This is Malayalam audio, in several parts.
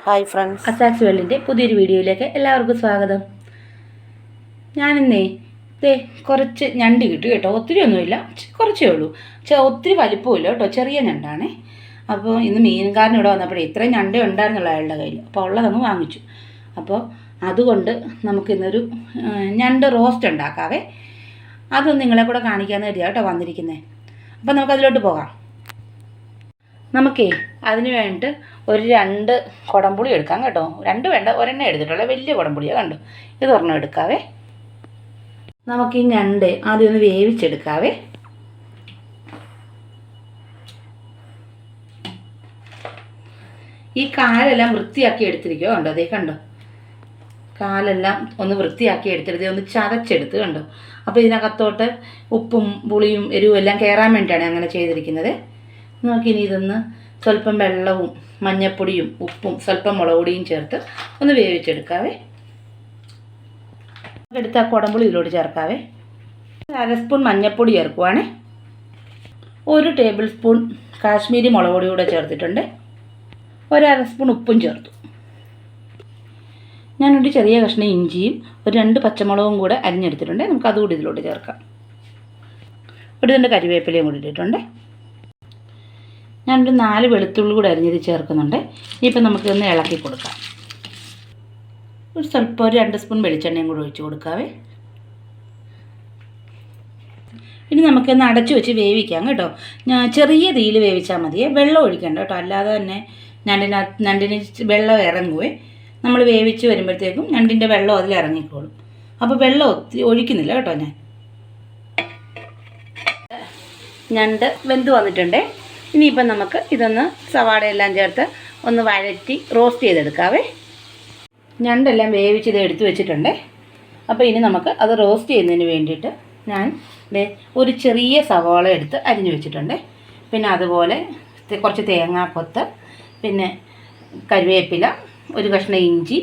ഹായ് ഫ്രണ്ട്സ്, അസാക്സ് വേൾഡിൻ്റെ പുതിയൊരു വീഡിയോയിലേക്ക് എല്ലാവർക്കും സ്വാഗതം. ഞാനിന്നേ കുറച്ച് ഞണ്ട് കിട്ടി കേട്ടോ. ഒത്തിരി ഒന്നുമില്ല, കുറച്ചേ ഉള്ളൂ. ഒത്തിരി വലിപ്പമില്ല കേട്ടോ, ചെറിയ ഞണ്ടാണേ. അപ്പോൾ ഇന്ന് മീൻകാരൻ ഇവിടെ വന്നപ്പോഴേ ഇത്രയും ഞണ്ടേ ഉണ്ടായിരുന്നുള്ള അയാളുടെ കയ്യിൽ. അപ്പോൾ ഉള്ളതങ്ങ് വാങ്ങിച്ചു. അപ്പോൾ അതുകൊണ്ട് നമുക്കിന്നൊരു ഞണ്ട് റോസ്റ്റ് ഉണ്ടാക്കാവേ. അതൊന്ന് നിങ്ങളെ കൂടെ കാണിക്കാമെന്ന് കരുതിയാണ് കേട്ടോ വന്നിരിക്കുന്നത്. അപ്പോൾ നമുക്കതിലോട്ട് പോകാം. നമുക്കേ അതിന് വേണ്ടിയിട്ട് ഒരു 2 കുടംപുളി എടുക്കാം കേട്ടോ. 2 വേണ്ട, ഒരെണ്ണം എടുത്തിട്ടുള്ള വലിയ കുടംപുളിയാണ് കണ്ടോ. ഇതൊരെണ്ണം എടുക്കാവേ. നമുക്ക് ഈ ഞണ്ട് ആദ്യം ഒന്ന് വേവിച്ചെടുക്കാവേ. ഈ കാലെല്ലാം വൃത്തിയാക്കി എടുത്തിരിക്കുമോ കണ്ടോ, അതേ കണ്ടോ. കാലെല്ലാം ഒന്ന് വൃത്തിയാക്കി എടുത്തിട്ട് ഒന്ന് ചതച്ചെടുത്ത് കണ്ടോ. അപ്പോൾ ഇതിനകത്തോട്ട് ഉപ്പും പുളിയും എരിവും എല്ലാം കയറാൻ വേണ്ടിയിട്ടാണ് അങ്ങനെ ചെയ്തിരിക്കുന്നത്. നമുക്കിനി ഇതൊന്ന് സ്വല്പം വെള്ളവും മഞ്ഞൾപ്പൊടിയും ഉപ്പും സ്വല്പം മുളക് പൊടിയും ചേർത്ത് ഒന്ന് വേവിച്ചെടുക്കാവേ. എടുത്ത ആ കുടംപുളി ഇതിലോട്ട് ചേർക്കാവേ. 1/2 സ്പൂൺ മഞ്ഞൾപ്പൊടി ചേർക്കുവാണേ. 1 ടേബിൾ സ്പൂൺ കാശ്മീരി മുളക് പൊടി കൂടെ ചേർത്തിട്ടുണ്ട്. 1/2 സ്പൂൺ ഉപ്പും ചേർത്തു. ഞാനൊരു ചെറിയ കഷ്ണം ഇഞ്ചിയും 2 പച്ചമുളകും കൂടെ അരിഞ്ഞെടുത്തിട്ടുണ്ട്. നമുക്ക് അതുകൂടി ഇതിലോട്ട് ചേർക്കാം. ഒരു 2 കരിവേപ്പിലയും കൂടി ഇട്ടിട്ടുണ്ട്. ഞാനൊരു 4 വെളുത്തുള്ളി കൂടെ അരിഞ്ഞത് ചേർക്കുന്നുണ്ട്. ഇനിയിപ്പോൾ നമുക്കൊന്ന് ഇളക്കി കൊടുക്കാം. ഒരു 2 സ്പൂൺ വെളിച്ചെണ്ണയും കൂടെ ഒഴിച്ച് കൊടുക്കാവേ. ഇനി നമുക്കൊന്ന് അടച്ചു വെച്ച് വേവിക്കാം കേട്ടോ. ചെറിയ തീയിൽ വേവിച്ചാൽ മതിയേ, വെള്ളം ഒഴിക്കണ്ട കേട്ടോ. അല്ലാതെ തന്നെ ഞണ്ടിന് വെള്ളം ഇറങ്ങുവേ. നമ്മൾ വേവിച്ച് വരുമ്പോഴത്തേക്കും ഞണ്ടിൻ്റെ വെള്ളം അതിൽ ഇറങ്ങിക്കോളും. അപ്പോൾ വെള്ളം ഒത്തിരി ഒഴിക്കുന്നില്ല കേട്ടോ. ഞണ്ട് വെന്ത് വന്നിട്ടുണ്ടേ. ഇനിയിപ്പം നമുക്ക് ഇതൊന്ന് സവാളയെല്ലാം ചേർത്ത് ഒന്ന് വഴറ്റി റോസ്റ്റ് ചെയ്തെടുക്കാവേ. ഞണ്ടെല്ലാം വേവിച്ച് ഇത് എടുത്ത് വെച്ചിട്ടുണ്ടേ. അപ്പോൾ ഇനി നമുക്ക് അത് റോസ്റ്റ് ചെയ്യുന്നതിന് വേണ്ടിയിട്ട് ഞാൻ ഒരു ചെറിയ സവാള എടുത്ത് അരിഞ്ഞു വെച്ചിട്ടുണ്ട്. പിന്നെ അതുപോലെ കുറച്ച് തേങ്ങാക്കൊത്ത്, പിന്നെ കരിവേപ്പില, ഒരു കഷ്ണം ഇഞ്ചി,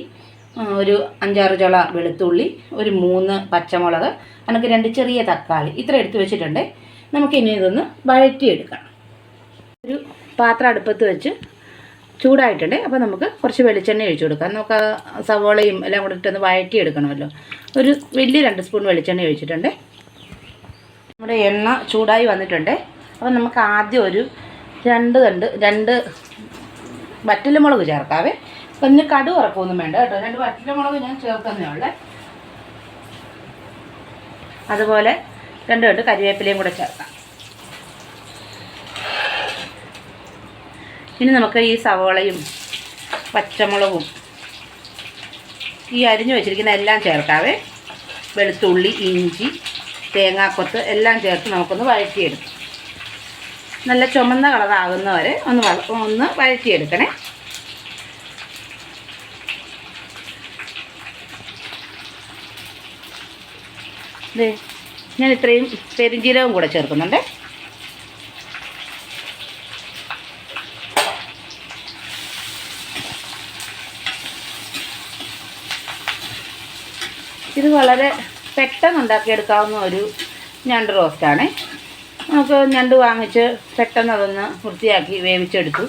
ഒരു 5-6 ചുള വെളുത്തുള്ളി, ഒരു 3 പച്ചമുളക്, എനിക്ക് 2 ചെറിയ തക്കാളി, ഇത്ര എടുത്ത് വെച്ചിട്ടുണ്ട്. നമുക്കിനി ഇതൊന്ന് വഴറ്റിയെടുക്കാം. ഒരു പാത്രം അടുപ്പത്ത് വെച്ച് ചൂടായിട്ടുണ്ട്. അപ്പോൾ നമുക്ക് കുറച്ച് വെളിച്ചെണ്ണ ഒഴിച്ചു കൊടുക്കാം. നമുക്ക് സവോളയും എല്ലാം കൂടെ ഇട്ടൊന്ന് വഴറ്റിയെടുക്കണമല്ലോ. ഒരു വലിയ 2 സ്പൂൺ വെളിച്ചെണ്ണ ഒഴിച്ചിട്ടുണ്ട്. നമ്മുടെ എണ്ണ ചൂടായി വന്നിട്ടുണ്ട്. അപ്പോൾ നമുക്ക് ആദ്യം ഒരു 2 വറ്റൽമുളക് ചേർക്കാവേ. അപ്പം ഇന്ന് കടു ഉറക്കൊന്നും വേണ്ട കേട്ടോ. 2 വറ്റൽമുളക് ഞാൻ ചേർക്കുന്നേ ഉള്ളേ. അതുപോലെ 2 കരിവേപ്പിലയും കൂടെ ചേർക്കാം. ഇനി നമുക്ക് ഈ സവോളയും പച്ചമുളകും ഈ അരിഞ്ഞു വെച്ചിരിക്കുന്ന എല്ലാം ചേർക്കാവേ. വെളുത്തുള്ളി, ഇഞ്ചി, തേങ്ങാക്കൊത്ത് എല്ലാം ചേർത്ത് നമുക്കൊന്ന് വഴറ്റിയെടുക്കാം. നല്ല ചുമന്ന കളറാകുന്നവരെ ഒന്ന് വഴറ്റിയെടുക്കണേ. ഞാൻ ഇത്രയും പെരുംജീരകം കൂടെ ചേർക്കുന്നുണ്ട്. ഇത് വളരെ പെട്ടെന്ന് ഉണ്ടാക്കിയെടുക്കാവുന്ന ഒരു ഞണ്ട് റോസ്റ്റാണ്. നമുക്ക് ഞണ്ട് വാങ്ങിച്ച് പെട്ടെന്ന് അതൊന്ന് വൃത്തിയാക്കി വേവിച്ചെടുത്തു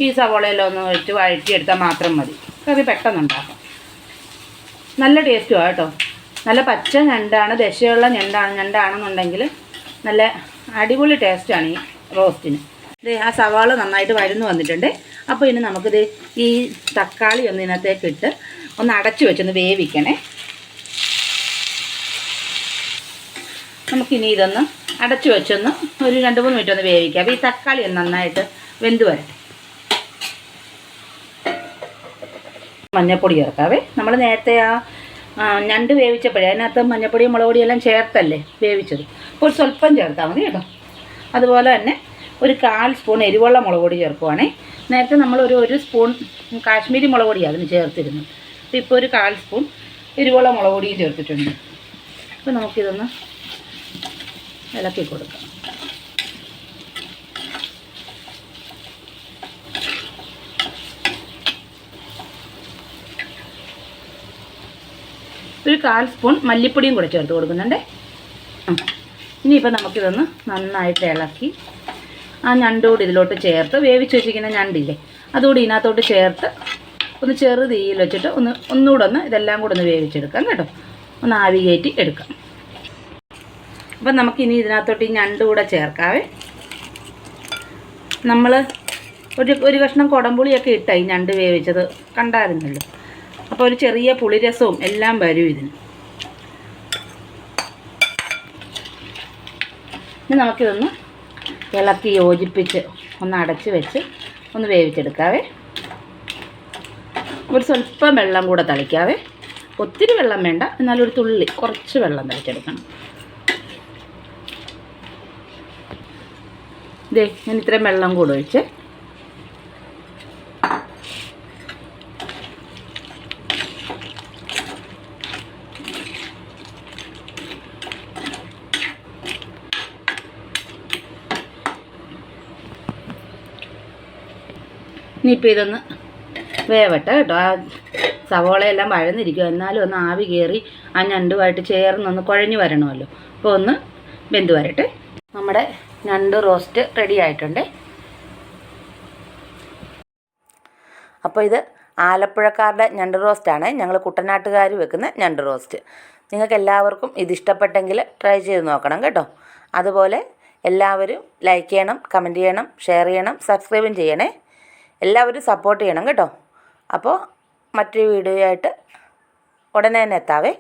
ഈ സവോളയെല്ലാം ഒന്ന് വെച്ച് വഴറ്റിയെടുത്താൽ മാത്രം മതി. കറി പെട്ടെന്ന് ഉണ്ടാക്കാം. നല്ല ടേസ്റ്റുമാണ് കേട്ടോ. നല്ല പച്ച ഞണ്ടാണ്, ദശയുള്ള ഞണ്ടാണെന്നുണ്ടെങ്കിൽ നല്ല അടിപൊളി ടേസ്റ്റാണ് ഈ റോസ്റ്റിന്. ആ സവാള നന്നായിട്ട് വഴന്നു വന്നിട്ടുണ്ട്. അപ്പോൾ ഇനി നമുക്കിത് ഈ തക്കാളി ഒന്ന് ഇതിനകത്തേക്ക് ഇട്ട് ഒന്ന് അടച്ചു വെച്ചൊന്ന് വേവിക്കണേ. നമുക്കിനി ഇതൊന്ന് അടച്ചു വെച്ചൊന്ന് ഒരു 2-3 മിനിറ്റ് ഒന്ന് വേവിക്കാം. അപ്പോൾ ഈ തക്കാളി ഒന്ന് നന്നായിട്ട് വെന്ത് വരട്ടെ. മഞ്ഞൾപ്പൊടി ചേർക്കാവേ. നമ്മൾ നേരത്തെ ഞണ്ട് വേവിച്ചപ്പോഴേ അതിനകത്ത് മഞ്ഞൾപ്പൊടിയും മുളക് പൊടിയെല്ലാം ചേർത്തല്ലേ വേവിച്ചത്. അപ്പോൾ സ്വല്പം ചേർത്താൽ മതി കേട്ടോ. അതുപോലെ തന്നെ ഒരു 1/4 സ്പൂൺ എരിവുള്ള മുളക് പൊടി ചേർക്കുവാണേ. നേരത്തെ നമ്മൾ ഒരു സ്പൂൺ കാശ്മീരി മുളക് പൊടിയാണ് അതിന് ചേർത്തിരുന്നത്. അപ്പോൾ ഇപ്പോൾ ഒരു 1/4 സ്പൂൺ എരിവുള്ള മുളക് പൊടിയും ചേർത്തിട്ടുണ്ട്. അപ്പോൾ നമുക്കിതൊന്ന് ഇളക്കി കൊടുക്കാം. ഒരു 1/4 സ്പൂൺ മല്ലിപ്പൊടിയും കൂടെ ചേർത്ത് കൊടുക്കുന്നുണ്ട്. ഇനിയിപ്പോൾ നമുക്കിതൊന്ന് നന്നായിട്ട് ഇളക്കി ആ ഞണ്ടുകൂടി ഇതിലോട്ട് ചേർത്ത് വേവിച്ച് വെച്ചിരിക്കുന്ന ഞണ്ടില്ലേ അതുകൂടി ഇതിനകത്തോട്ട് ചേർത്ത് ഒന്ന് ചെറു തീയിൽ വെച്ചിട്ട് ഒന്നുകൂടെ ഇതെല്ലാം കൂടെ ഒന്ന് വേവിച്ചെടുക്കാം കേട്ടോ. ഒന്ന് ആവി കയറ്റി എടുക്കാം. അപ്പം നമുക്കിനി ഇതിനകത്തോട്ട് ഈ ഞണ്ട് കൂടെ ചേർക്കാവേ. നമ്മൾ ഒരു കഷ്ണം കുടംപുളിയൊക്കെ ഇട്ടായി ഞണ്ട് വേവിച്ചത് കണ്ടായിരുന്നല്ലോ. അപ്പോൾ ഒരു ചെറിയ പുളിരസവും എല്ലാം വരും ഇതിന്. ഇനി നമുക്കിതൊന്ന് ഇളക്കി യോജിപ്പിച്ച് ഒന്ന് അടച്ച് വെച്ച് ഒന്ന് വേവിച്ചെടുക്കാവേ. ഒരു സ്വല്പം വെള്ളം കൂടെ തളിക്കാവേ. ഒത്തിരി വെള്ളം വേണ്ട, എന്നാലൊരു തുള്ളി കുറച്ച് വെള്ളം തളിച്ചെടുക്കണം. ഇതേ ഞാൻ ഇത്രയും വെള്ളം കൂടെ ഒഴിച്ച് ഇനിയിപ്പോൾ ഇതൊന്ന് വേവട്ടെ കേട്ടോ. ആ സവോളയെല്ലാം വഴന്നിരിക്കും, എന്നാലും ഒന്ന് ആവി കയറി ആ ഞണ്ടുമായിട്ട് ചേർന്നൊന്ന് കുഴഞ്ഞു വരണമല്ലോ. അപ്പോൾ ഒന്ന് വെന്ത് വരട്ടെ. നമ്മുടെ ഞണ്ട് റോസ്റ്റ് റെഡി ആയിട്ടുണ്ട്. അപ്പോൾ ഇത് ആലപ്പുഴക്കാരുടെ ഞണ്ട് റോസ്റ്റാണ്. ഞങ്ങൾ കുട്ടനാട്ടുകാർ വെക്കുന്ന ഞണ്ട് റോസ്റ്റ്. നിങ്ങൾക്ക് എല്ലാവർക്കും ഇത് ഇഷ്ടപ്പെട്ടെങ്കിൽ ട്രൈ ചെയ്ത് നോക്കണം കേട്ടോ. അതുപോലെ എല്ലാവരും ലൈക്ക് ചെയ്യണം, കമൻറ്റ് ചെയ്യണം, ഷെയർ ചെയ്യണം, സബ്സ്ക്രൈബും ചെയ്യണേ. എല്ലാവരും സപ്പോർട്ട് ചെയ്യണം കേട്ടോ. അപ്പോൾ മറ്റൊരു വീഡിയോ ആയിട്ട് ഉടനെ തന്നെ എത്താവേ.